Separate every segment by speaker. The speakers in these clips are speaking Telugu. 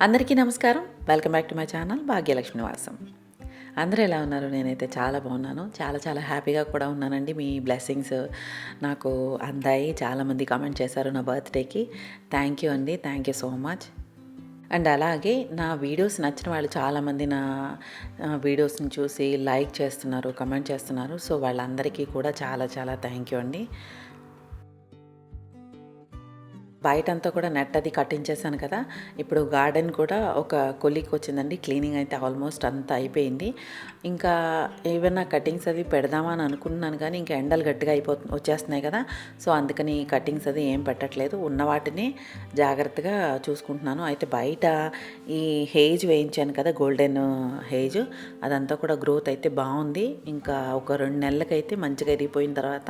Speaker 1: అందరికీ నమస్కారం. Welcome back to my channel Bhagyalakshmi నివాసం. అందరూ ఎలా ఉన్నారు? నేనైతే చాలా బాగున్నాను. చాలా హ్యాపీగా కూడా ఉన్నానండి. మీ బ్లెస్సింగ్స్ నాకు అందాయి. చాలామంది కామెంట్ చేశారు నా బర్త్డేకి. థ్యాంక్ యూ అండి. Thank you so much. And అలాగే నా వీడియోస్ నచ్చిన వాళ్ళు చాలామంది నా వీడియోస్ని చూసి లైక్ చేస్తున్నారు, కమెంట్ చేస్తున్నారు. సో వాళ్ళందరికీ కూడా చాలా థ్యాంక్ యూ అండి. బయటంతా కూడా నెట్ అది కట్టించేసాను కదా. ఇప్పుడు గార్డెన్ కూడా ఒక కొలికి వచ్చిందండి. క్లీనింగ్ అయితే ఆల్మోస్ట్ అంతా అయిపోయింది. ఇంకా ఏమైనా కటింగ్స్ అవి పెడదామా అని అనుకున్నాను, కానీ ఇంకా ఎండలు గట్టిగా వచ్చేస్తున్నాయి కదా. సో అందుకని కటింగ్స్ అది ఏం పెట్టట్లేదు. ఉన్న వాటిని జాగ్రత్తగా చూసుకుంటున్నాను. అయితే బయట ఈ హేజ్ వేయించాను కదా, గోల్డెన్ హేజ్, అదంతా కూడా గ్రోత్ అయితే బాగుంది. ఇంకా ఒక 2 నెలలకైతే మంచిగా ఎదిగిపోయిన తర్వాత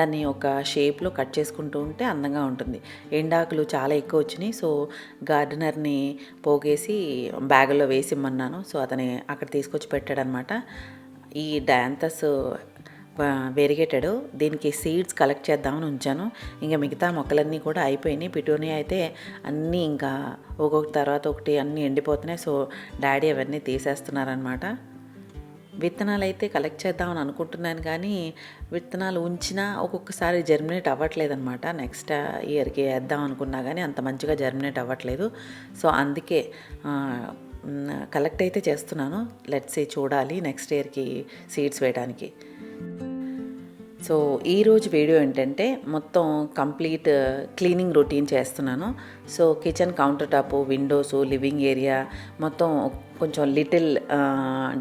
Speaker 1: దాన్ని ఒక షేప్లో కట్ చేసుకుంటూ ఉంటే అందంగా ఉంటుంది. ఎండాకులు చాలా ఎక్కువ వచ్చినాయి. సో గార్డెనర్ని పోగేసి బ్యాగుల్లో వేసిమ్మన్నాను. సో అతని అక్కడ తీసుకొచ్చి పెట్టాడనమాట. ఈ డాంతస్ వెరిగేటెడ్, దీనికి సీడ్స్ కలెక్ట్ చేద్దామని ఉంచాను. ఇంకా మిగతా మొక్కలన్నీ కూడా అయిపోయినాయి. పిటోనియా అయితే అన్నీ ఇంకా ఒక్కొక్క తర్వాత ఒకటి అన్నీ ఎండిపోతున్నాయి. సో డాడీ అవన్నీ తీసేస్తున్నారనమాట. విత్తనాలు అయితే కలెక్ట్ చేద్దామని అనుకుంటున్నాను, కానీ విత్తనాలు ఉంచినా ఒక్కొక్కసారి జర్మినేట్ అవ్వట్లేదనమాట. నెక్స్ట్ ఇయర్కి వేద్దాం అనుకున్నా కానీ అంత మంచిగా జర్మినేట్ అవ్వట్లేదు. సో అందుకే కలెక్ట్ అయితే చేస్తున్నాను. లెట్స్ సీ, చూడాలి నెక్స్ట్ ఇయర్కి సీడ్స్ వేయడానికి. సో ఈరోజు వీడియో ఏంటంటే మొత్తం కంప్లీట్ క్లీనింగ్ రొటీన్ చేస్తున్నాను. So kitchen counter top, Windows, living area మొత్తం కొంచెం లిటిల్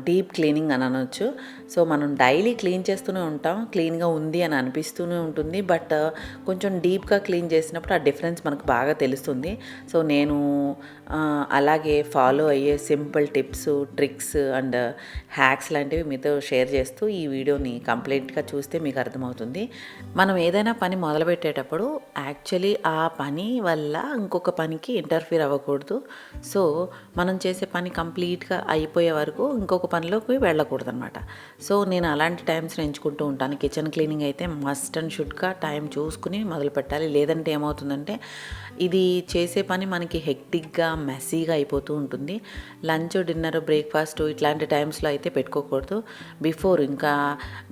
Speaker 1: డీప్ క్లీనింగ్ అని అనొచ్చు. సో మనం డైలీ క్లీన్ చేస్తూనే ఉంటాం, క్లీన్గా ఉంది అని అనిపిస్తూనే ఉంటుంది. బట్ కొంచెం డీప్గా క్లీన్ చేసినప్పుడు ఆ డిఫరెన్స్ మనకు బాగా తెలుస్తుంది. సో నేను అలాగే ఫాలో అయ్యే simple tips, tricks and hacks లాంటివి మీతో షేర్ చేస్తూ ఈ వీడియోని కంప్లీట్గా చూస్తే మీకు అర్థమవుతుంది. మనం ఏదైనా పని మొదలుపెట్టేటప్పుడు యాక్చువల్లీ ఆ పని వల్ల ఇంకొక పనికి ఇంటర్ఫీర్ అవ్వకూడదు. సో మనం చేసే పని కంప్లీట్గా అయిపోయే వరకు ఇంకొక పనిలోకి వెళ్ళకూడదు అనమాట. సో నేను అలాంటి టైమ్స్ని ఎంచుకుంటూ ఉంటాను. కిచెన్ క్లీనింగ్ అయితే మస్ట్ అండ్ షుడ్గా టైం చూసుకుని మొదలు పెట్టాలి. లేదంటే ఏమవుతుందంటే ఇది చేసే పని మనకి హెక్టిక్గా, మెస్సీగా అయిపోతూ ఉంటుంది. లంచ్, డిన్నర్, బ్రేక్ఫాస్ట్ ఇట్లాంటి టైమ్స్లో అయితే పెట్టుకోకూడదు. బిఫోర్, ఇంకా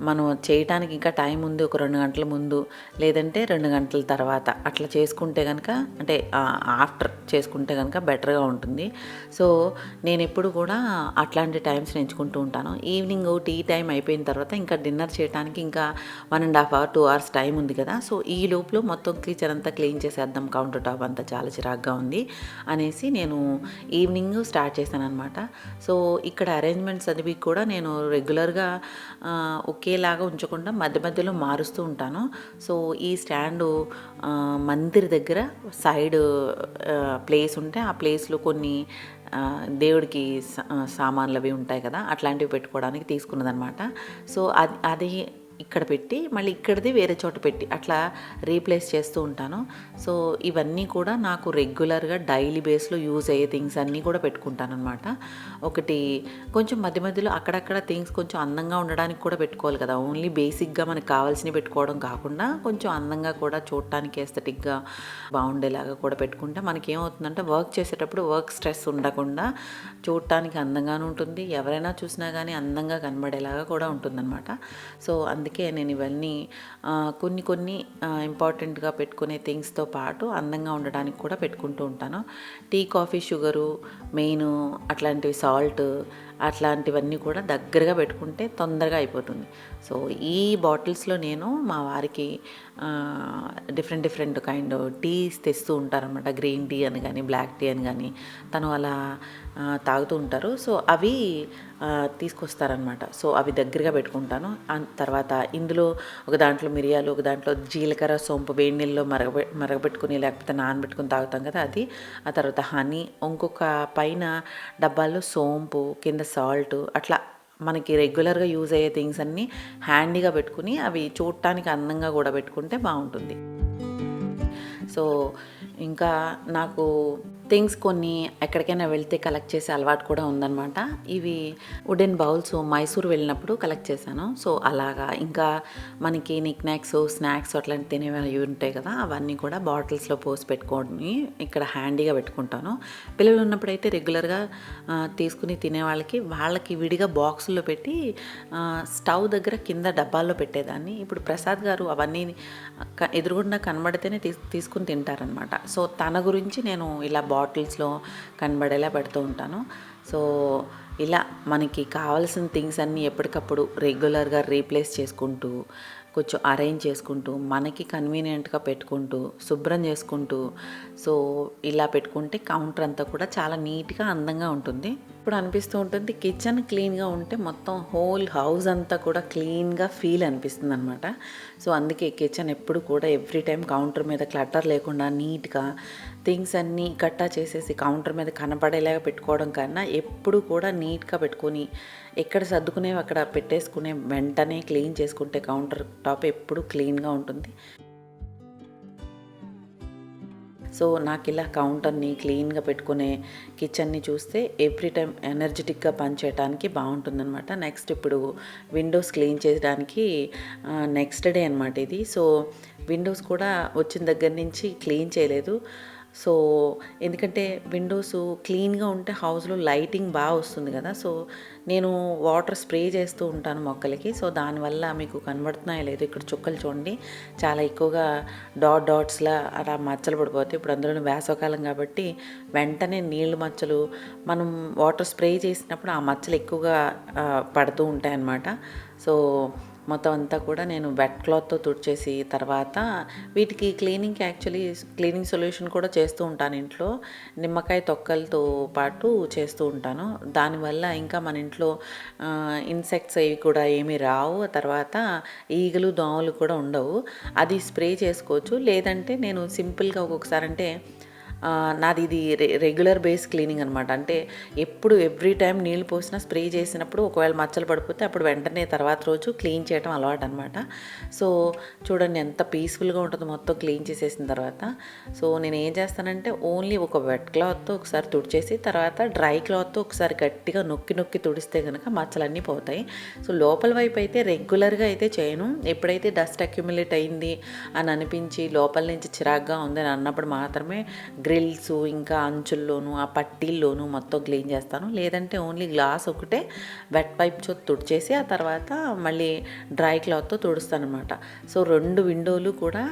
Speaker 1: మనం చేయటానికి ఇంకా టైం ఉంది, ఒక 2 గంటల ముందు లేదంటే 2 గంటల తర్వాత అట్లా చేసుకుంటే కనుక, అంటే ఆఫ్టర్ చేసుకుంటే కనుక బెటర్గా ఉంటుంది. సో నేను ఎప్పుడు కూడా అట్లాంటి టైమ్స్ని ఎంచుకుంటూ ఉంటాను. ఈవినింగ్ టీ టైం అయిపోయిన తర్వాత ఇంకా డిన్నర్ చేయడానికి ఇంకా 1.5 hours 2 hours టైం ఉంది కదా. సో ఈ లోపల మొత్తం కిచెన్ అంతా క్లీన్ చేసేద్దాం, కౌంటర్ టాప్ అంతా చాలా చిరాగ్గా ఉంది అనేసి నేను ఈవినింగ్ స్టార్ట్ చేశాను అనమాట. సో ఇక్కడ అరేంజ్మెంట్స్ అదివి కూడా నేను రెగ్యులర్గా ఒకేలాగా ఉంచకుండా మధ్యలో మారుస్తూ ఉంటాను. సో ఈ స్టాండు మందిర్ దగ్గర సైడ్ ప్లేస్ ఉంటే ఆ ప్లేస్లో కొన్ని దేవుడికి సామాన్లు అవి ఉంటాయి కదా, అట్లాంటివి పెట్టుకోవడానికి తీసుకున్నదనమాట. సో అది ఇక్కడ పెట్టి మళ్ళీ ఇక్కడిది వేరే చోట పెట్టి అట్లా రీప్లేస్ చేస్తూ ఉంటాను. సో ఇవన్నీ కూడా నాకు రెగ్యులర్గా డైలీ బేస్లో యూజ్ అయ్యే థింగ్స్ అన్నీ కూడా పెట్టుకుంటాను అనమాట. ఒకటి కొంచెం మధ్యలో అక్కడక్కడ థింగ్స్ కొంచెం అందంగా ఉండడానికి కూడా పెట్టుకోవాలి కదా. ఓన్లీ బేసిక్గా మనకు కావాల్సినవి పెట్టుకోవడం కాకుండా కొంచెం అందంగా కూడా చూడటానికి ఎస్థెటిక్గా బాగుండేలాగా కూడా పెట్టుకుంటే మనకి ఏమవుతుందంటే వర్క్ చేసేటప్పుడు వర్క్ స్ట్రెస్ ఉండకుండా చూడటానికి అందంగానే ఉంటుంది. ఎవరైనా చూసినా కానీ అందంగా కనబడేలాగా కూడా ఉంటుందన్నమాట. సో అందుకే నేను ఇవన్నీ కొన్ని ఇంపార్టెంట్గా పెట్టుకునే థింగ్స్తో పాటు అందంగా ఉండడానికి కూడా పెట్టుకుంటూ ఉంటాను. టీ, కాఫీ, షుగరు మెయిన్, అట్లాంటివి సాల్ట్ అట్లాంటివన్నీ కూడా దగ్గరగా పెట్టుకుంటే తొందరగా అయిపోతుంది. సో ఈ బాటిల్స్లో నేను మా వారికి డిఫరెంట్ కైండ్ టీస్ తెస్తూ ఉంటారనమాట. గ్రీన్ టీ అని కానీ, బ్లాక్ టీ అని కానీ తను అలా తాగుతూ ఉంటారు. సో అవి తీసుకొస్తారనమాట. సో అవి దగ్గరగా పెట్టుకుంటాను. తర్వాత ఇందులో ఒక దాంట్లో మిరియాలు, ఒక దాంట్లో జీలకర్ర, సోంపు వేడి నీళ్ళలో మరగబెట్టుకుని లేకపోతే నానబెట్టుకుని తాగుతాం కదా, అది. ఆ తర్వాత హనీ, ఇంకొక పైన డబ్బాల్లో సోంపు, కింద సాల్ట్, అట్లా మనకి రెగ్యులర్గా యూజ్ అయ్యే థింగ్స్ అన్నీ హ్యాండీగా పెట్టుకుని అవి చూడటానికి అందంగా కూడా పెట్టుకుంటే బాగుంటుంది. సో ఇంకా నాకు థింగ్స్ కొన్ని ఎక్కడికైనా వెళ్తే కలెక్ట్ చేసే అలవాటు కూడా ఉందన్నమాట. ఇవి వుడెన్ బౌల్స్ మైసూర్ వెళ్ళినప్పుడు కలెక్ట్ చేశాను. సో అలాగా ఇంకా మనకి నిక్నాక్స్, స్నాక్స్ అట్లాంటి తినేవి ఉంటాయి కదా, అవన్నీ కూడా బాటిల్స్లో పోసి పెట్టుకొని ఇక్కడ హ్యాండీగా పెట్టుకుంటాను. పిల్లలు ఉన్నప్పుడైతే రెగ్యులర్గా తీసుకుని తినే వాళ్ళకి విడిగా బాక్సుల్లో పెట్టి స్టవ్ దగ్గర కింద డబ్బాల్లో పెట్టేదాన్ని. ఇప్పుడు ప్రసాద్ గారు అవన్నీ ఎదురుగుండా కనబడితేనే తీసుకుని తింటారనమాట. సో తన గురించి నేను ఇలా బాటిల్స్లో కనబడేలా పెడుతూ ఉంటాను. సో ఇలా మనకి కావాల్సిన థింగ్స్ అన్నీ ఎప్పటికప్పుడు రెగ్యులర్గా రీప్లేస్ చేసుకుంటూ, కొంచెం అరేంజ్ చేసుకుంటూ, మనకి కన్వీనియంట్గా పెట్టుకుంటూ, శుభ్రం చేసుకుంటూ, సో ఇలా పెట్టుకుంటే కౌంటర్ అంతా కూడా చాలా నీట్గా అందంగా ఉంటుంది. ఇప్పుడు అనిపిస్తూ ఉంటుంది కిచెన్ క్లీన్గా ఉంటే మొత్తం హోల్ హౌస్ అంతా కూడా క్లీన్గా ఫీల్ అనిపిస్తుంది అనమాట. సో అందుకే కిచెన్ ఎప్పుడు కూడా ఎవ్రీ టైం కౌంటర్ మీద క్లటర్ లేకుండా నీట్గా థింగ్స్ అన్నీ కట్టా చేసేసి కౌంటర్ మీద కనపడేలాగా పెట్టుకోవడం కన్నా ఎప్పుడు కూడా నీట్గా పెట్టుకొని ఎక్కడ సర్దుకునేవి అక్కడ పెట్టేసుకునే వెంటనే క్లీన్ చేసుకుంటే కౌంటర్ టాప్ ఎప్పుడు క్లీన్గా ఉంటుంది. సో నాకు ఇలా కౌంటర్ని క్లీన్గా పెట్టుకునే కిచెన్ని చూస్తే ఎవ్రీ టైం ఎనర్జెటిక్గా పనిచేయడానికి బాగుంటుందన్నమాట. నెక్స్ట్ ఇప్పుడు విండోస్ క్లీన్ చేయడానికి నెక్స్ట్ డే అనమాట ఇది. సో విండోస్ కూడా వచ్చిన దగ్గర నుంచి క్లీన్ చేయలేదు. సో ఎందుకంటే విండోస్ క్లీన్గా ఉంటే హౌస్లో లైటింగ్ బాగా వస్తుంది కదా. సో నేను వాటర్ స్ప్రే చేస్తూ ఉంటాను మొక్కలకి. సో దానివల్ల మీకు కనబడుతున్నాయో లేదు, ఇక్కడ చుక్కలు చూడండి చాలా ఎక్కువగా డాట్స్లా అలా మచ్చలు పడిపోతాయి. ఇప్పుడు అందులో వేసవకాలం కాబట్టి వెంటనే నీళ్ళు మచ్చలు మనం వాటర్ స్ప్రే చేసినప్పుడు ఆ మచ్చలు ఎక్కువగా పడుతూ ఉంటాయి అన్నమాట. సో మొత్తం అంతా కూడా నేను వెట్ క్లాత్తో తుడిచేసి తర్వాత వీటికి క్లీనింగ్ సొల్యూషన్ కూడా చేస్తూ ఉంటాను ఇంట్లో. నిమ్మకాయ తొక్కలతో పాటు చేస్తూ ఉంటాను. దానివల్ల ఇంకా మన ఇంట్లో ఇన్సెక్ట్స్ అవి కూడా ఏమీ రావు. తర్వాత ఈగలు దోమలు కూడా ఉండవు. అది స్ప్రే చేసుకోవచ్చు. లేదంటే నేను సింపుల్గా ఒక్కొక్కసారి అంటే నాది ఇది రెగ్యులర్ బేస్ క్లీనింగ్ అనమాట. అంటే ఎప్పుడు ఎవ్రీ టైం నీళ్ళు పోసినా స్ప్రే చేసినప్పుడు ఒకవేళ మచ్చలు పడిపోతే అప్పుడు వెంటనే తర్వాత రోజు క్లీన్ చేయడం అలవాటు అనమాట. సో చూడండి ఎంత పీస్ఫుల్గా ఉంటుందో మొత్తం క్లీన్ చేసేసిన తర్వాత. సో నేను ఏం చేస్తానంటే ఓన్లీ ఒక వెట్ క్లాత్తో ఒకసారి తుడిచేసి తర్వాత డ్రై క్లాత్తో ఒకసారి గట్టిగా నొక్కి తుడిస్తే కనుక మచ్చలన్నీ పోతాయి. సో లోపల వైపు అయితే రెగ్యులర్గా అయితే చేయను. ఎప్పుడైతే డస్ట్ అక్యుములేట్ అయింది అని అనిపించి లోపల నుంచి చిరాగ్గా ఉందని అన్నప్పుడు మాత్రమే గ్రిల్స్ ఇంకా అంచుల్లోనూ ఆ పట్టీల్లోనూ మొత్తం క్లీన్ చేస్తాను. లేదంటే ఓన్లీ గ్లాస్ ఒకటే వెట్ పైప్తో తుడిచేసి ఆ తర్వాత మళ్ళీ డ్రై క్లాత్తో తుడుస్తాను అనమాట. సో 2 విండోలు కూడా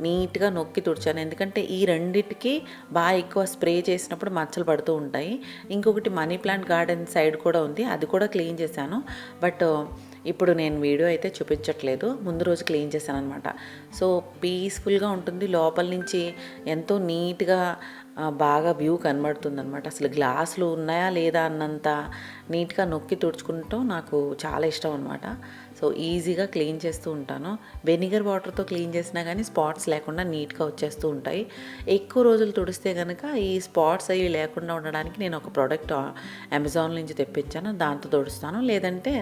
Speaker 1: నీట్గా నొక్కి తుడిచాను. ఎందుకంటే ఈ రెండిటికి బాగా ఎక్కువ స్ప్రే చేసినప్పుడు మచ్చలు పడుతూ ఉంటాయి. ఇంకొకటి మనీ ప్లాంట్ గార్డెన్ సైడ్ కూడా ఉంది, అది కూడా క్లీన్ చేశాను. బట్ ఇప్పుడు నేను వీడియో అయితే చూపించట్లేదు, ముందు రోజు క్లీన్ చేశాను అనమాట. సో పీస్ఫుల్గా ఉంటుంది. లోపల నుంచి ఎంతో నీట్గా బాగా వ్యూ కనబడుతుంది అనమాట. అసలు గ్లాసులు ఉన్నాయా లేదా అన్నంత నీట్గా నొక్కి తుడుచుకుంటాం నాకు చాలా ఇష్టం అనమాట. సో ఈజీగా క్లీన్ చేస్తూ ఉంటాను. వెనిగర్ వాటర్తో క్లీన్ చేసినా కానీ స్పాట్స్ లేకుండా నీట్గా వచ్చేస్తూ ఉంటాయి. ఎక్కువ రోజులు తుడిస్తే కనుక ఈ స్పాట్స్ అవి లేకుండా ఉండడానికి నేను ఒక ప్రోడక్ట్ అమెజాన్ నుంచి తెప్పించాను, దాంతో తుడుస్తాను. లేదంటే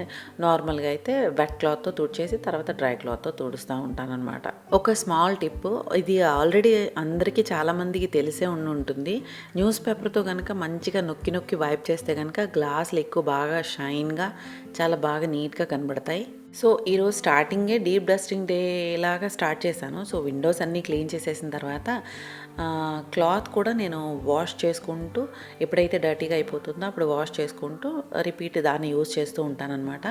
Speaker 1: నార్మల్గా అయితే వెట్ క్లాత్తో తుడిచేసి తర్వాత డ్రై క్లాత్తో తుడుస్తూ ఉంటాను అనమాట. ఒక స్మాల్ టిప్, ఇది ఆల్రెడీ అందరికీ చాలామందికి తెలిసే ఉంటుంది. న్యూస్ పేపర్తో కనుక మంచిగా నొక్కి వైప్ చేస్తే కనుక గ్లాసులు ఎక్కువ బాగా షైన్గా చాలా బాగా నీట్గా కనబడతాయి. సో ఈరోజు స్టార్టింగే డీప్ డస్టింగ్ డే లాగా స్టార్ట్ చేశాను. సో విండోస్ అన్నీ క్లీన్ చేసేసిన తర్వాత క్లాత్ కూడా నేను వాష్ చేసుకుంటూ ఎప్పుడైతే డర్టీగా అయిపోతుందో అప్పుడు వాష్ చేసుకుంటూ రిపీట్ దాన్ని యూజ్ చేస్తూ ఉంటానన్నమాట.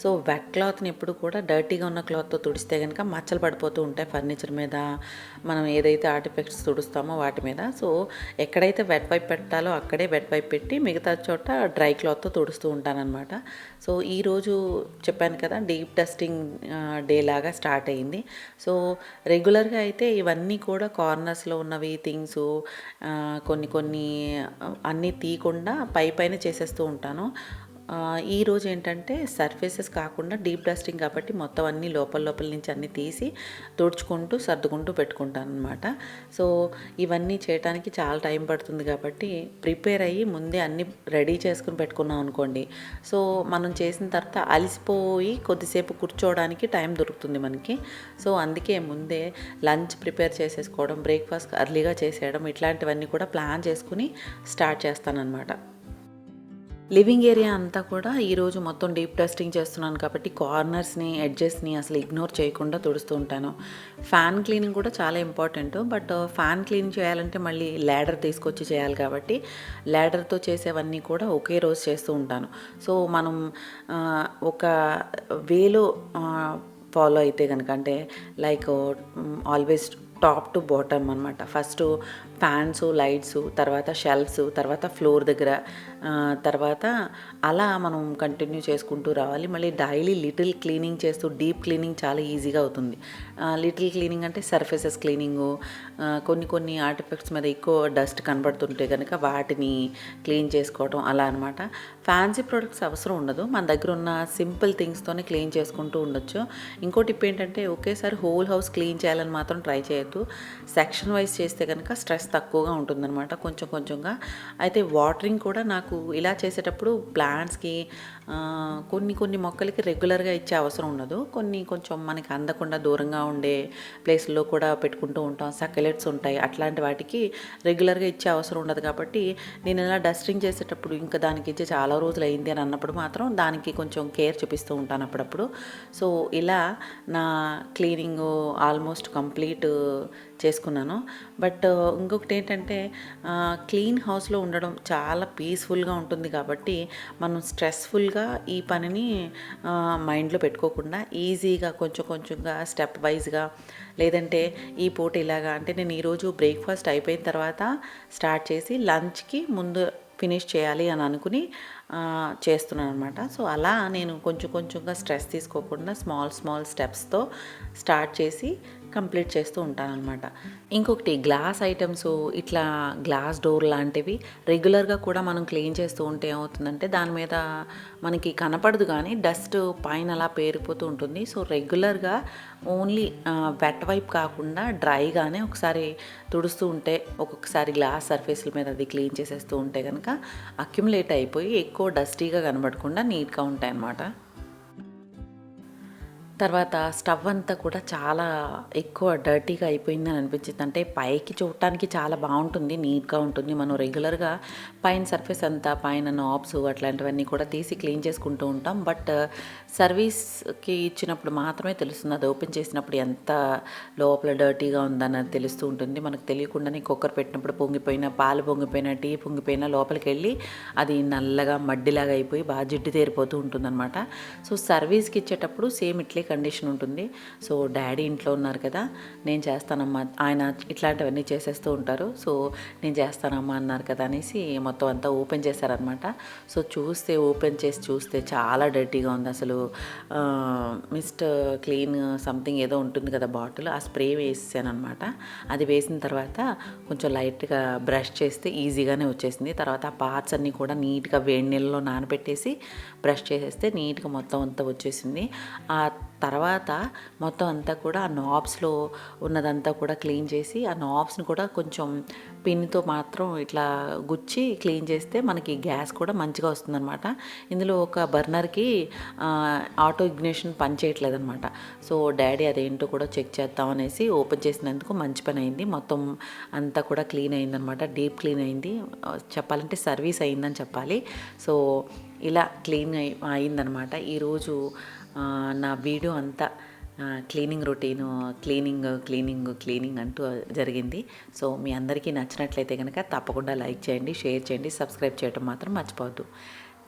Speaker 1: సో వెట్ క్లాత్ని ఎప్పుడు కూడా డర్టీగా ఉన్న క్లాత్తో తుడిస్తే కనుక మచ్చలు పడిపోతూ ఉంటాయి ఫర్నిచర్ మీద, మనం ఏదైతే ఆర్టిఫెక్ట్స్ తుడుస్తామో వాటి మీద. సో ఎక్కడైతే వెట్ వైప్ పెట్టాలో అక్కడే వెట్ వైప్ పెట్టి మిగతా చోట డ్రై క్లాత్తో తుడుస్తూ ఉంటానన్నమాట. సో ఈరోజు చెప్పాను కదా డీప్ డస్టింగ్ డే లాగా స్టార్ట్ అయింది. సో రెగ్యులర్గా అయితే ఇవన్నీ కూడా కార్నర్స్లో ఉన్నవి థింగ్స్ కొన్ని అన్నీ తీయకుండా పైన చేసేస్తూ ఉంటాను. ఈరోజు ఏంటంటే సర్ఫేసెస్ కాకుండా డీప్ డస్టింగ్ కాబట్టి మొత్తం అన్నీ లోపల లోపల నుంచి అన్నీ తీసి తుడుచుకుంటూ సర్దుకుంటూ పెట్టుకుంటాను అనమాట. సో ఇవన్నీ చేయడానికి చాలా టైం పడుతుంది కాబట్టి ప్రిపేర్ అయ్యి ముందే అన్నీ రెడీ చేసుకుని పెట్టుకున్నాం అనుకోండి, సో మనం చేసిన తర్వాత అలసిపోయి కొద్దిసేపు కూర్చోవడానికి టైం దొరుకుతుంది మనకి. సో అందుకే ముందే లంచ్ ప్రిపేర్ చేసేసుకోవడం, బ్రేక్ఫాస్ట్ అర్లీగా చేసేయడం, ఇట్లాంటివన్నీ కూడా ప్లాన్ చేసుకుని స్టార్ట్ చేస్తానన్నమాట. లివింగ్ ఏరియా అంతా కూడా ఈరోజు మొత్తం డీప్ డస్టింగ్ చేస్తున్నాను కాబట్టి కార్నర్స్ని, ఎడ్జెస్ని అసలు ఇగ్నోర్ చేయకుండా తుడుస్తూ ఉంటాను. ఫ్యాన్ క్లీనింగ్ కూడా చాలా ఇంపార్టెంట్. బట్ ఫ్యాన్ క్లీన్ చేయాలంటే మళ్ళీ ల్యాడర్ తీసుకొచ్చి చేయాలి కాబట్టి ల్యాడర్తో చేసేవన్నీ కూడా ఒకే రోజు చేస్తూ ఉంటాను. సో మనం ఒక వేలో ఫాలో అయితే కనుక, అంటే like always top to bottom అనమాట. ఫస్ట్ ఫ్యాన్స్, లైట్స్, తర్వాత షెల్ఫ్స్, తర్వాత ఫ్లోర్ దగ్గర, తర్వాత అలా మనం కంటిన్యూ చేసుకుంటూ రావాలి. మళ్ళీ డైలీ లిటిల్ క్లీనింగ్ చేస్తూ డీప్ క్లీనింగ్ చాలా ఈజీగా అవుతుంది. లిటిల్ క్లీనింగ్ అంటే సర్ఫేసెస్ క్లీనింగు, కొన్ని ఆర్టిఫెక్ట్స్ మీద ఎక్కువ డస్ట్ కనబడుతుంటే కనుక వాటిని క్లీన్ చేసుకోవడం అలా అనమాట. ఫ్యాన్సీ ప్రొడక్ట్స్ అవసరం ఉండదు, మన దగ్గర ఉన్న సింపుల్ థింగ్స్తోనే క్లీన్ చేసుకుంటూ ఉండొచ్చు. ఇంకో టిప్ ఏంటంటే ఒకేసారి హోల్ హౌస్ క్లీన్ చేయాలని మాత్రం ట్రై చేయొద్దు. సెక్షన్ వైజ్ చేస్తే కనుక స్ట్రెస్ తక్కువగా ఉంటుందన్నమాట, కొంచెం కొంచెంగా. అయితే వాటరింగ్ కూడా నాకు ఇలా చేసేటప్పుడు ప్లాంట్స్కి కొన్ని మొక్కలకి రెగ్యులర్గా ఇచ్చే అవసరం ఉండదు. కొంచెం మనకి అందకుండా దూరంగా ఉండే ప్లేస్లో కూడా పెట్టుకుంటూ ఉంటాం. సకెలెట్స్ ఉంటాయి, అట్లాంటి వాటికి రెగ్యులర్గా ఇచ్చే అవసరం ఉండదు. కాబట్టి నేను ఇలా డస్టింగ్ చేసేటప్పుడు ఇంకా దానికి ఇచ్చే చాలా రోజులు అయింది అని అన్నప్పుడు మాత్రం దానికి కొంచెం కేర్ చూపిస్తూ ఉంటాను అప్పుడప్పుడు. సో ఇలా నా క్లీనింగ్ ఆల్మోస్ట్ కంప్లీట్ చేసుకున్నాను. బట్ ఇంకొకటి ఏంటంటే క్లీన్ హౌస్లో ఉండడం చాలా పీస్ఫుల్గా ఉంటుంది కాబట్టి మనం స్ట్రెస్ఫుల్గా ఈ పనిని మైండ్లో పెట్టుకోకుండా ఈజీగా కొంచెంగా స్టెప్ వైజ్గా, లేదంటే ఈ పూట ఇలాగా, అంటే నేను ఈరోజు బ్రేక్ఫాస్ట్ అయిపోయిన తర్వాత స్టార్ట్ చేసి లంచ్కి ముందు ఫినిష్ చేయాలి అని అనుకుని చేస్తున్నాను అనమాట. సో అలా నేను కొంచెంగా స్ట్రెస్ తీసుకోకుండా స్మాల్ స్టెప్స్తో స్టార్ట్ చేసి కంప్లీట్ చేస్తూ ఉంటానన్నమాట. ఇంకొకటి గ్లాస్ ఐటమ్స్, ఇట్లా గ్లాస్ డోర్ లాంటివి రెగ్యులర్గా కూడా మనం క్లీన్ చేస్తూ ఉంటే ఏమవుతుందంటే దాని మీద మనకి కనపడదు కానీ డస్ట్ పైన అలా పేరిపోతూ ఉంటుంది. సో రెగ్యులర్గా ఓన్లీ వెట్ వైప్ కాకుండా డ్రైగానే ఒకసారి తుడుస్తూ ఉంటే, ఒక్కొక్కసారి గ్లాస్ సర్ఫేస్ల మీద అది క్లీన్ చేసేస్తూ ఉంటే కనుక అక్యుములేట్ అయిపోయి ఎక్కువ డస్టీగా కనబడకుండా నీట్గా ఉంటాయి అన్నమాట. తర్వాత స్టవ్ అంతా కూడా చాలా ఎక్కువ డర్టీగా అయిపోయిందని అనిపించింది. అంటే పైకి చూడటానికి చాలా బాగుంటుంది, నీట్గా ఉంటుంది. మనం రెగ్యులర్గా పైన సర్ఫేస్ అంతా, పైన నాబ్స్ అట్లాంటివన్నీ కూడా తీసి క్లీన్ చేసుకుంటూ ఉంటాం. బట్ సర్వీస్కి ఇచ్చినప్పుడు మాత్రమే తెలుస్తుంది, అది ఓపెన్ చేసినప్పుడు ఎంత లోపల డర్టీగా ఉందన్నది తెలుస్తూ ఉంటుంది. మనకు తెలియకుండానే కుక్కర్ పెట్టినప్పుడు పొంగిపోయినా, పాలు పొంగిపోయినా, టీ పొంగిపోయినా లోపలికి వెళ్ళి అది నల్లగా మడ్డిలాగా అయిపోయి బాగా జిడ్డు తేరిపోతూ ఉంటుందన్నమాట. సో సర్వీస్కి ఇచ్చేటప్పుడు సేమ్ ఇట్లే కండిషన్ ఉంటుంది. సో డాడీ ఇంట్లో ఉన్నారు కదా, నేను చేస్తానమ్మా, ఆయన ఇట్లాంటివన్నీ చేసేస్తూ ఉంటారు. సో నేను చేస్తానమ్మా అన్నారు కదా అనేసి మొత్తం అంతా ఓపెన్ చేశారనమాట. సో ఓపెన్ చేసి చూస్తే చాలా డర్టీగా ఉంది. అసలు మిస్టర్ క్లీన్ సంథింగ్ ఏదో ఉంటుంది కదా బాటిల్, ఆ స్ప్రే వేసాను అనమాట. అది వేసిన తర్వాత కొంచెం లైట్గా బ్రష్ చేస్తే ఈజీగానే వచ్చేసింది. తర్వాత ఆ పార్ట్స్ అన్నీ కూడా నీట్గా వేడి నీళ్ళలో నానబెట్టేసి బ్రష్ చేసేస్తే నీట్గా మొత్తం అంతా వచ్చేసింది. ఆ తర్వాత మొత్తం అంతా కూడా ఆ నాబ్స్లో ఉన్నదంతా కూడా క్లీన్ చేసి, ఆ నాబ్స్ని కూడా కొంచెం పిన్తో మాత్రం ఇట్లా గుచ్చి క్లీన్ చేస్తే మనకి గ్యాస్ కూడా మంచిగా వస్తుందన్నమాట. ఇందులో ఒక బర్నర్కి ఆటో ఇగ్నిషన్ పని చేయట్లేదన్నమాట. సో డాడీ అదేంటో కూడా చెక్ చేద్దామనేసి ఓపెన్ చేసినందుకు మంచి పని అయింది. మొత్తం అంతా కూడా క్లీన్ అయిందనమాట, డీప్ క్లీన్ అయింది. చెప్పాలంటే సర్వీస్ అయిందని చెప్పాలి. సో ఇలా క్లీన్ అయిందనమాట. ఈరోజు నా వీడియో అంతా క్లీనింగ్ రొటీను, క్లీనింగ్ అంటూ జరిగింది. సో మీ అందరికీ నచ్చినట్లయితే కనుక తప్పకుండా లైక్ చేయండి, షేర్ చేయండి, సబ్స్క్రైబ్ చేయడం మాత్రం మర్చిపోవద్దు.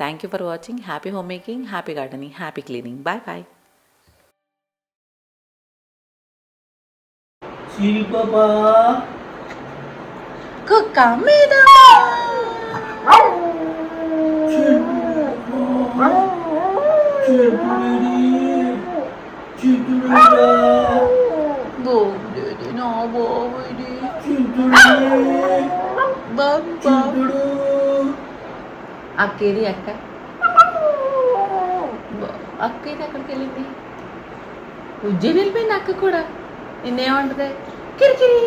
Speaker 1: Thank you for watching. Happy home making, happy gardening, happy cleaning. Bye bye. కుక్క మీద అక్కేది అక్క
Speaker 2: అక్క అయితే ఎక్కడికి వెళ్ళింది? ఉజ్జయిని వెళ్ళిపోయింది అక్క కూడా. నిన్నేమంటది? కిరికిరి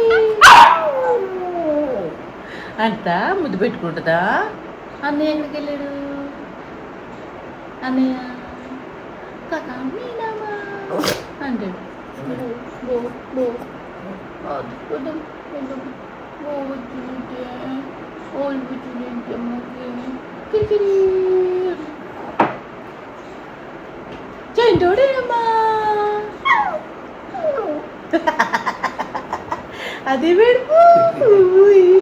Speaker 2: అంట ముద్దు పెట్టుకుంటుందా? అన్నయ్య ఎక్కడికి వెళ్ళాడు? అన్నయ్య కాకా మీనమ్మా అంటాడు. బో బో అద్భుతం కిరికిరి చెంటోడేనమ్మా. అది పెడుపు